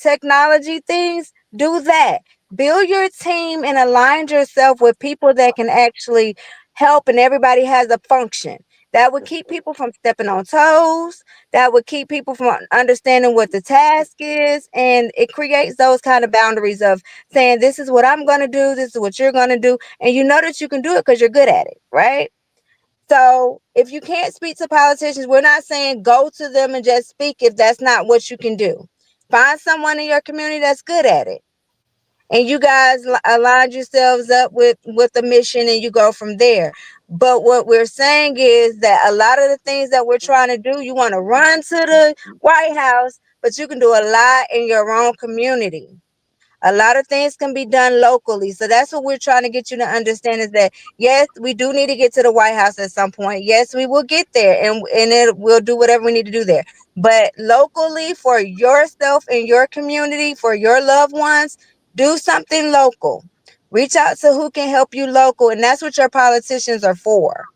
technology things, do that. Build your team and align yourself with people that can actually help and everybody has a function. That would keep people from stepping on toes. That would keep people from understanding what the task is. And it creates those kind of boundaries of saying, this is what I'm going to do. This is what you're going to do. And you know that you can do it because you're good at it, right? So if you can't speak to politicians, we're not saying go to them and just speak if that's not what you can do. Find someone in your community that's good at it. And you guys align yourselves up with the mission and you go from there. But what we're saying is that a lot of the things that we're trying to do, you want to run to the White House, but you can do a lot in your own community. A lot of things can be done locally. So that's what we're trying to get you to understand is that, yes, we do need to get to the White House at some point. Yes, we will get there and we'll do whatever we need to do there. But locally, for yourself and your community, for your loved ones, do something local. Reach out to who can help you local. And that's what your politicians are for.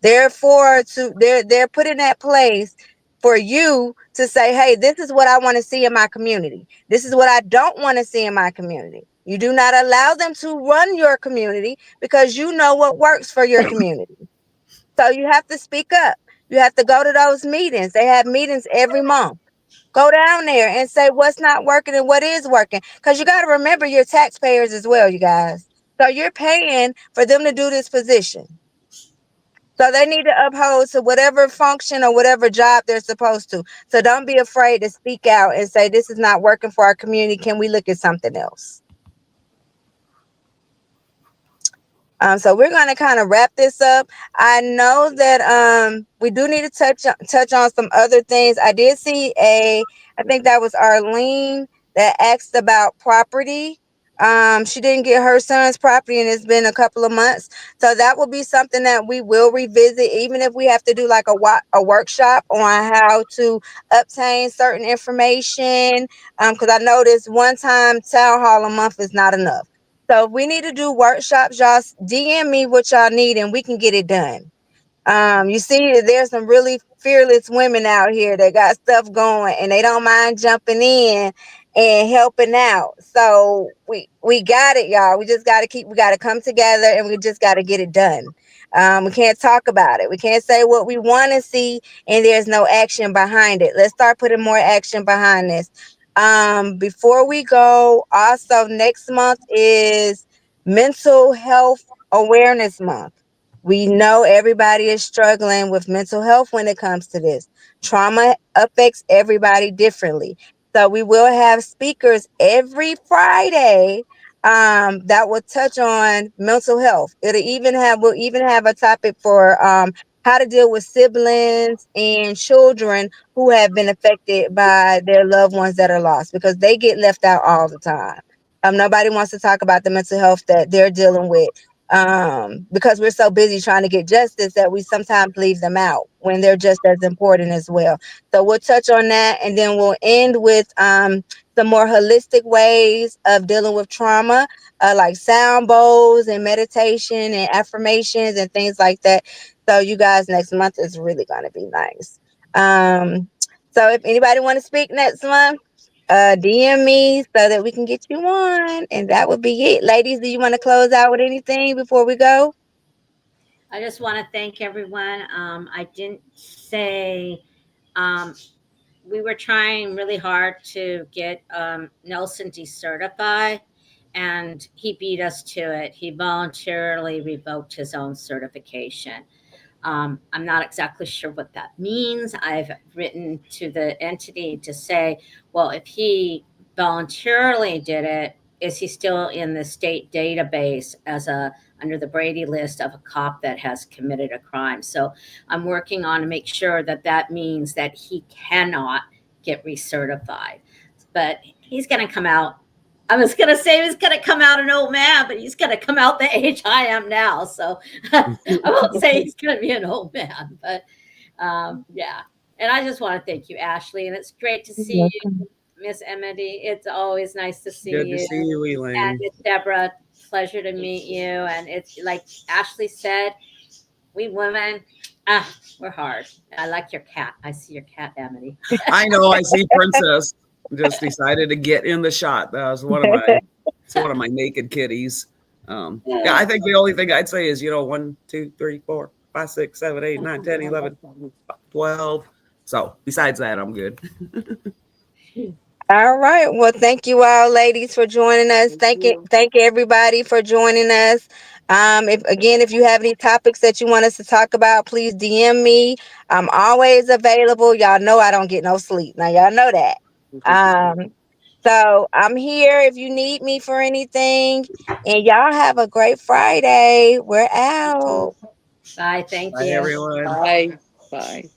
They're put in that place for you to say, hey, this is what I want to see in my community. This is what I don't want to see in my community. You do not allow them to run your community because you know what works for your community. So you have to speak up. You have to go to those meetings. They have meetings every month. Go down there and say what's not working and what is working. Because you got to remember your taxpayers as well, you guys. So you're paying for them to do this position. So they need to uphold to whatever function or whatever job they're supposed to. So don't be afraid to speak out and say, this is not working for our community. Can we look at something else? So we're going to kind of wrap this up. I know that we do need to touch on some other things. I did see I think that was Arlene that asked about property. She didn't get her son's property and it's been a couple of months. So that will be something that we will revisit, even if we have to do like a workshop on how to obtain certain information. Because I know this one time town hall a month is not enough. So if we need to do workshops, y'all DM me what y'all need and we can get it done. You see, there's some really fearless women out here that got stuff going and they don't mind jumping in and helping out. So we got it, y'all. We just got to come together and we just got to get it done. We can't talk about it. We can't say what we want to see and there's no action behind it. Let's start putting more action behind this. Before we go, also next month is Mental Health Awareness Month. We know everybody is struggling with mental health when it comes to this. Trauma affects everybody differently. So we will have speakers every Friday that will touch on mental health. We'll even have a topic for how to deal with siblings and children who have been affected by their loved ones that are lost because they get left out all the time. Nobody wants to talk about the mental health that they're dealing with. because we're so busy trying to get justice that we sometimes leave them out when they're just as important as well. So we'll touch on that, and then we'll end with some more holistic ways of dealing with trauma, like sound bowls and meditation and affirmations and things like that. So you guys, next month is really going to be nice. So if anybody want to speak next month, DM me so that we can get you on, and that would be it. Ladies, do you want to close out with anything before we go? I just want to thank everyone. I didn't say um, we were trying really hard to get Nelson decertified, and he beat us to it. He voluntarily revoked his own certification. I'm not exactly sure what that means. I've written to the entity to say, well, if he voluntarily did it, is he still in the state database as under the Brady list of a cop that has committed a crime? So I'm working on to make sure that that means that he cannot get recertified. But he's going to come out. I was going to say he's going to come out an old man, but he's going to come out the age I am now. So I won't say he's going to be an old man, but yeah. And I just want to thank you, Ashley. And it's great to see you, Miss Emily. It's always nice to see Good you. to see you, Elaine. And Miss Deborah, pleasure to meet you. And it's like Ashley said, we women, we're hard. I like your cat. I see your cat, Amity. I know. I see Princess just decided to get in the shot. That was it's one of my naked kitties. Yeah, I think the only thing I'd say is, 1, 2, 3, 4, 5, 6, 7, 8, 9, 10, 11, 12. So besides that, I'm good. All right. Well, thank you all, ladies, for joining us. Thank everybody for joining us. If you have any topics that you want us to talk about, please DM me. I'm always available. Y'all know I don't get no sleep. Now y'all know that. So I'm here if you need me for anything. And y'all have a great Friday. We're out. Bye. Thank Bye, you. everyone. Bye. Bye.